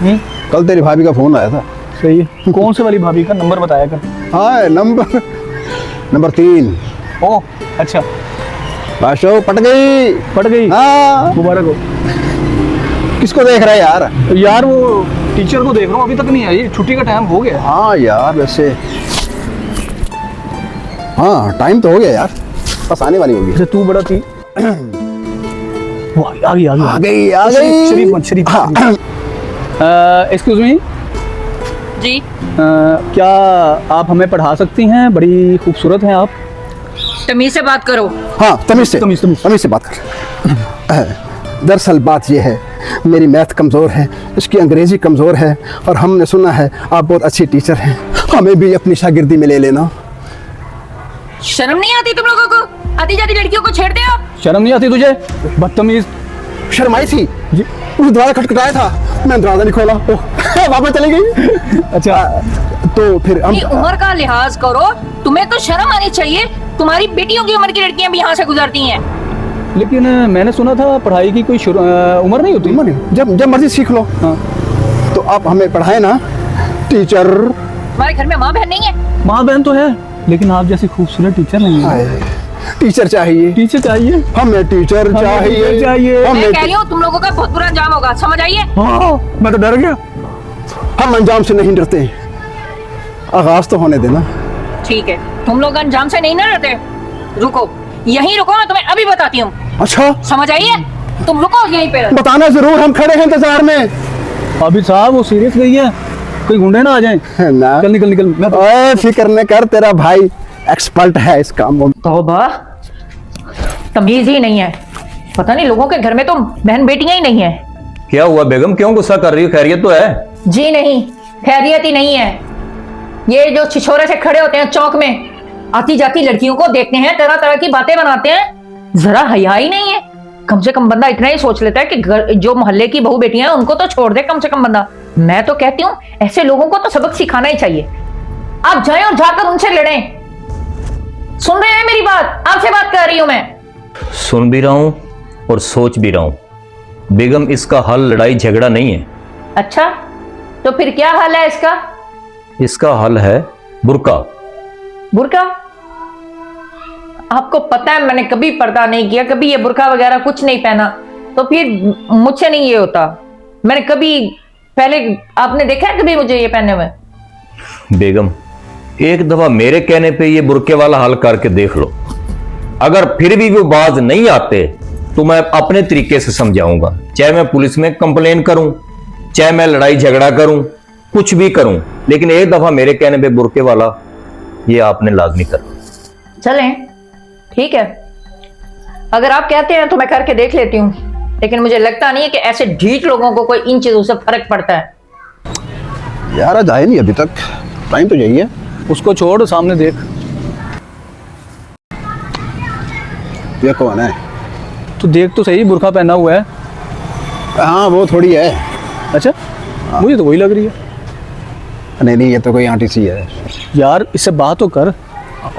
कल तेरी भाभी का फोन आया था। सही है। कौन से वाली भाभी का नंबर बताया कर? हाँ, नंबर 3। ओह अच्छा, बादशाह पट गई। पट गई। हाँ, मुबारक हो। किसको देख रहा है यार? यार वो टीचर को देख रहा हूँ, अभी तक नहीं आई, छुट्टी का टाइम हो गया। हाँ यार, वैसे हाँ टाइम तो हो गया यार, बस आने वाली होगी। अच्छा तू बड़ा थी। वो आ गई आ गई। शरीफ बन, शरीफ। एक्सक्यूज मी जी। क्या आप हमें पढ़ा सकती हैं? बड़ी खूबसूरत हैं आप। तमीज से बात करो। हाँ, तमीज से बात कर। दरअसल बात यह है, मेरी मैथ कमज़ोर है, इसकी अंग्रेज़ी कमज़ोर है, और हमने सुना है आप बहुत अच्छी टीचर हैं, हमें भी अपनी शागिर्दी में ले लेना। शर्म नहीं आती तुम लोगों को? आती जाती लड़कियों को छेड़ते हो? शर्म नहीं आती तुझे? बदतमीज। शर्माई थी, उस दरवाजा खटखटाया था, मैं दरवाजा नहीं खोला, वापस चली गई। अच्छा तो फिर हम अपनी उम्र का लिहाज करो, तुम्हें तो शर्म आनी चाहिए। तुम्हारी बेटियों की उम्र की लड़कियां भी यहाँ से गुजरती हैं। लेकिन मैंने सुना था पढ़ाई की कोई उम्र नहीं होती। जब मर्जी सीख लो। हाँ। तो आप हमें पढ़ाए ना टीचर। हमारे घर में माँ बहन नहीं है? माँ बहन तो है, लेकिन आप जैसी खूबसूरत टीचर नहीं है। टीचर चाहिए, टीचर चाहिए, हमें टीचर चाहिए। मैं कह रही हूँ तुम लोगों का बहुत बुरा अंजाम होगा, समझ आइए? हाँ, मैं तो डर गया। हम अंजाम से नहीं डरते, आगाज तो होने देना। ठीक है, तुम लोग अंजाम से नहीं ना डरते। रुको, यहीं रुको, मैं तुम्हें अभी बताती हूँ। अच्छा, समझ आइए? तुम रुको यहीं पे। बताना जरूर, हम खड़े हैं इंतजार में। अभी साहब वो सीरियस गई है, कोई गुंडे ना आ जाएं। ना, चल निकल। मैं ओए फिक्र न कर, तेरा भाई एक्सपर्ट है इस काम में। तौबा, तमीज ही नहीं है। पता नहीं लोगों के घर में तो बहन बेटियां ही नहीं है। क्या हुआ बेगम, क्यों गुस्सा कर रही हो? खैरियत तो है? जी नहीं, खैरियत ही नहीं है। ये जो छिछोरे से खड़े होते हैं चौक में, आती जाती लड़कियों को देखते हैं, तरह तरह की बातें बनाते हैं, जरा हया ही नहीं है। कम से कम बंदा इतना ही सोच लेता है कि जो मोहल्ले की बहू बेटियां हैं उनको तो छोड़ दे कम से कम बंदा। मैं तो कहती हूँ ऐसे लोगों को तो सबक सिखाना ही चाहिए। आप जाएं और जाकर उनसे लड़ें। सुन रहे हैं मेरी बात? आपसे बात कर रही हूं मैं। सुन भी रहा हूं और सोच भी रहा हूं बेगम, इसका हल लड़ाई झगड़ा नहीं है। अच्छा, तो फिर क्या हल है इसका? इसका हल है बुर्का। बुर्का? आपको पता है मैंने कभी पर्दा नहीं किया, कभी ये बुर्का वगैरह कुछ नहीं पहना, तो फिर मुझसे नहीं ये होता। मैंने कभी पहले, आपने देखा है कभी मुझे ये पहने हुए? बेगम, एक दफा मेरे कहने पे ये बुर्के वाला हल करके देख लो। अगर फिर भी वो बाज नहीं आते तो मैं अपने तरीके से समझाऊंगा, चाहे मैं पुलिस में कंप्लेन करूं, चाहे मैं लड़ाई झगड़ा करूं, कुछ भी करूं, लेकिन एक दफा मेरे कहने पे बुर्के वाला ये आपने लाजमी करना। चलें, ठीक है, अगर आप कहते हैं तो मैं करके देख लेती हूँ, लेकिन मुझे लगता नहीं है कि ऐसे ढीठ लोगों को कोई इन चीजों से फर्क पड़ता है। यार आज आए नहीं अभी तक, टाइम तो यही है। उसको छोड़, सामने देख। ये कौन है? तू देख तो सही, बुर्का पहना हुआ है। हाँ वो थोड़ी है। अच्छा, मुझे तो वही लग रही है। नहीं, ये तो कोई आंटी सी है। यार इससे बात तो कर।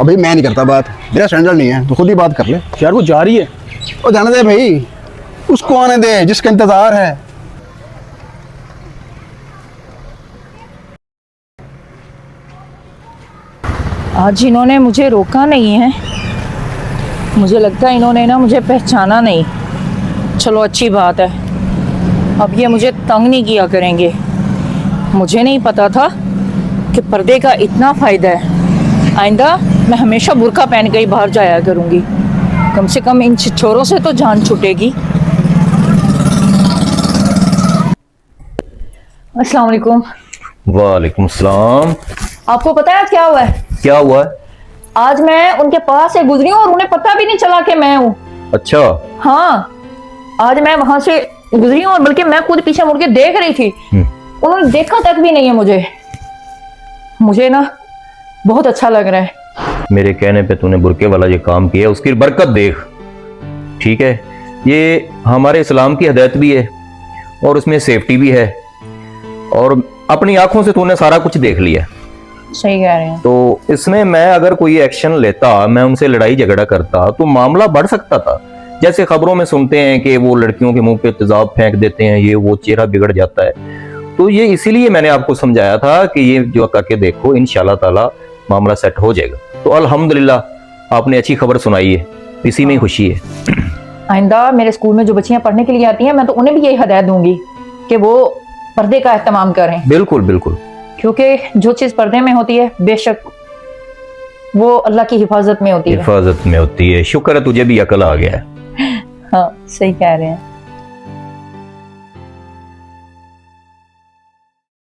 अभी मैं नहीं करता बात, मेरा स्टैंडर्ड नहीं है, तो खुद ही बात कर ले। यार वो जा रही है। ओ जाने दे भाई, उसको आने दे जिसका इंतजार है। आज इन्होंने मुझे रोका नहीं है, मुझे लगता है इन्होंने ना मुझे पहचाना नहीं। चलो अच्छी बात है, अब ये मुझे तंग नहीं किया करेंगे। मुझे नहीं पता था कि पर्दे का इतना फ़ायदा है। आइंदा मैं हमेशा बुर्का पहन के ही बाहर जाया करूँगी, कम से कम इन छिछोरों से तो जान छूटेगी। अस्सलाम वालेकुम। वालेकुम सलाम। आपको पता है क्या हुआ है? क्या हुआ है? आज मैं उनके पास से गुजरी हूँ और उन्हें पता भी नहीं चला कि मैं हूँ। अच्छा। हाँ, आज मैं वहां से गुजरी हूँ और बल्कि मैं खुद पीछे मुड़ के देख रही थी, उन्होंने देखा तक भी नहीं है मुझे ना बहुत अच्छा लग रहा है। मेरे कहने पे तूने बुरके वाला ये काम किया, उसकी बरकत देख। ठीक है, ये हमारे इस्लाम की हिदायत भी है और उसमें सेफ्टी भी है, और अपनी आंखों से तूने सारा कुछ देख लिया। सही कह रहे हैं। तो इसमें मैं अगर कोई एक्शन लेता, मैं उनसे लड़ाई झगड़ा करता, तो मामला बढ़ सकता था। जैसे खबरों में सुनते हैं कि वो लड़कियों के मुंह पे तेजाब फेंक देते हैं, ये वो, चेहरा बिगड़ जाता है। तो ये इसीलिए मैंने आपको समझाया था कि ये जो करके देखो, इंशाल्लाह ताला मामला सेट हो जाएगा। तो अल्हम्दुलिल्लाह आपने अच्छी खबर सुनाई है, इसी में ही खुशी है। आइंदा मेरे स्कूल में जो बच्चियां पढ़ने के लिए आती हैं, मैं तो उन्हें भी यही हदायत दूंगी कि वो पर्दे का एहतमाम करें। बिल्कुल बिल्कुल, क्योंकि जो चीज पर्दे में होती है बेशक वो अल्लाह की हिफाजत में होती है। हिफाजत में होती है। शुक्र है तुझे भी अकल आ गया है। हाँ, सही कह रहे हैं।